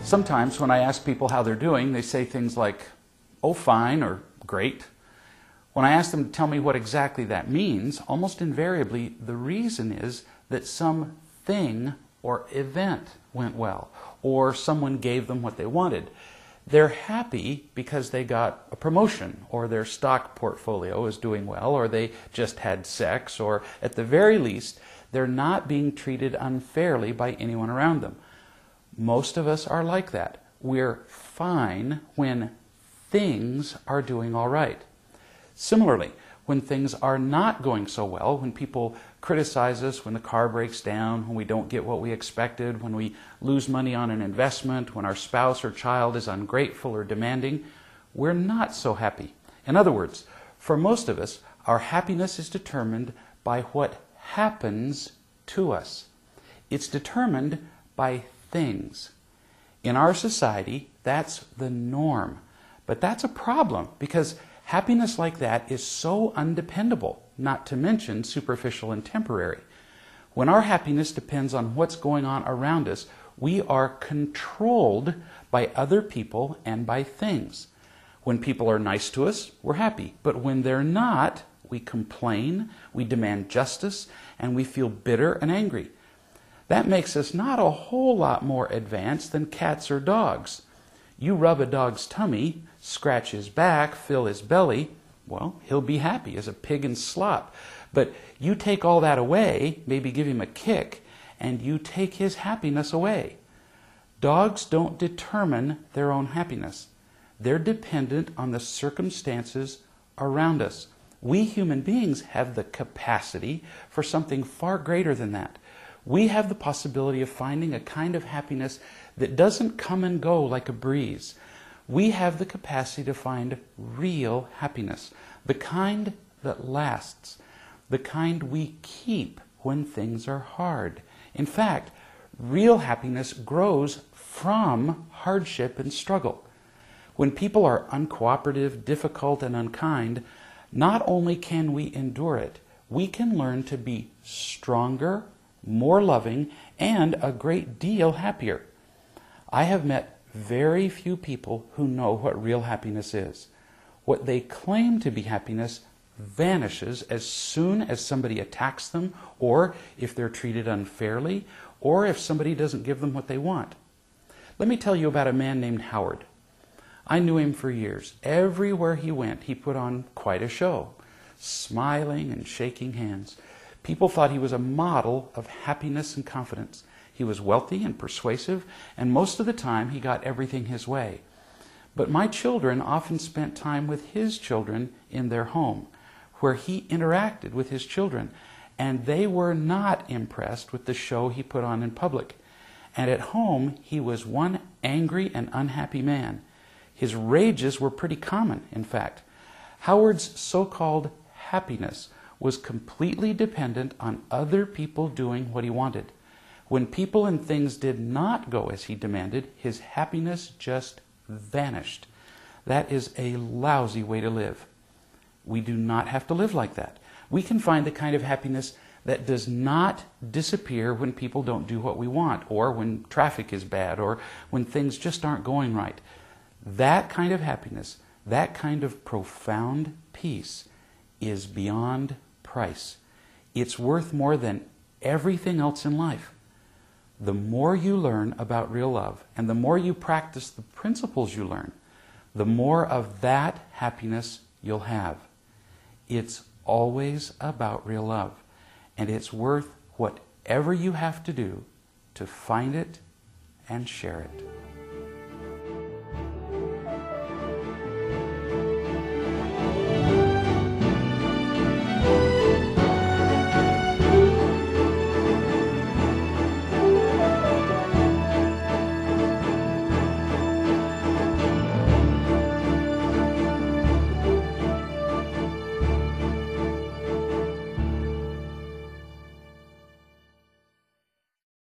Sometimes when I ask people how they're doing, they say things like, "Oh, fine," or "great." When I ask them to tell me what exactly that means, almost invariably the reason is that some thing or event went well, or someone gave them what they wanted. They're happy because they got a promotion, or their stock portfolio is doing well, or they just had sex, or at the very least, they're not being treated unfairly by anyone around them. Most of us are like that. We're fine when things are doing all right. Similarly, when things are not going so well, when people criticize us, when the car breaks down, when we don't get what we expected, when we lose money on an investment, when our spouse or child is ungrateful or demanding, we're not so happy. In other words, for most of us, our happiness is determined by what happens to us. It's determined by things. In our society, that's the norm. But that's a problem because happiness like that is so undependable, not to mention superficial and temporary. When our happiness depends on what's going on around us, we are controlled by other people and by things. When people are nice to us, we're happy. But when they're not, we complain, we demand justice, and we feel bitter and angry. That makes us not a whole lot more advanced than cats or dogs. You rub a dog's tummy, scratch his back, fill his belly, well, he'll be happy as a pig in slop. But you take all that away, maybe give him a kick, and you take his happiness away. Dogs don't determine their own happiness. They're dependent on the circumstances around us. We human beings have the capacity for something far greater than that. We have the possibility of finding a kind of happiness that doesn't come and go like a breeze. We have the capacity to find real happiness, the kind that lasts, the kind we keep when things are hard. In fact, real happiness grows from hardship and struggle. When people are uncooperative, difficult, and unkind, not only can we endure it, we can learn to be stronger, more loving, and a great deal happier. I have met very few people who know what real happiness is. What they claim to be happiness vanishes as soon as somebody attacks them, or if they're treated unfairly, or if somebody doesn't give them what they want. Let me tell you about a man named Howard. I knew him for years. Everywhere he went, he put on quite a show, smiling and shaking hands. People thought he was a model of happiness and confidence. He was wealthy and persuasive, and most of the time he got everything his way. But my children often spent time with his children in their home, where he interacted with his children, and they were not impressed with the show he put on in public. And at home, he was one angry and unhappy man. His rages were pretty common, in fact. Howard's so-called happiness was completely dependent on other people doing what he wanted. When people and things did not go as he demanded, his happiness just vanished. That is a lousy way to live. We do not have to live like that. We can find the kind of happiness that does not disappear when people don't do what we want, or when traffic is bad, or when things just aren't going right. That kind of happiness, that kind of profound peace is beyond price. It's worth more than everything else in life. The more you learn about real love, and the more you practice the principles you learn, the more of that happiness you'll have. It's always about real love, and it's worth whatever you have to do to find it and share it.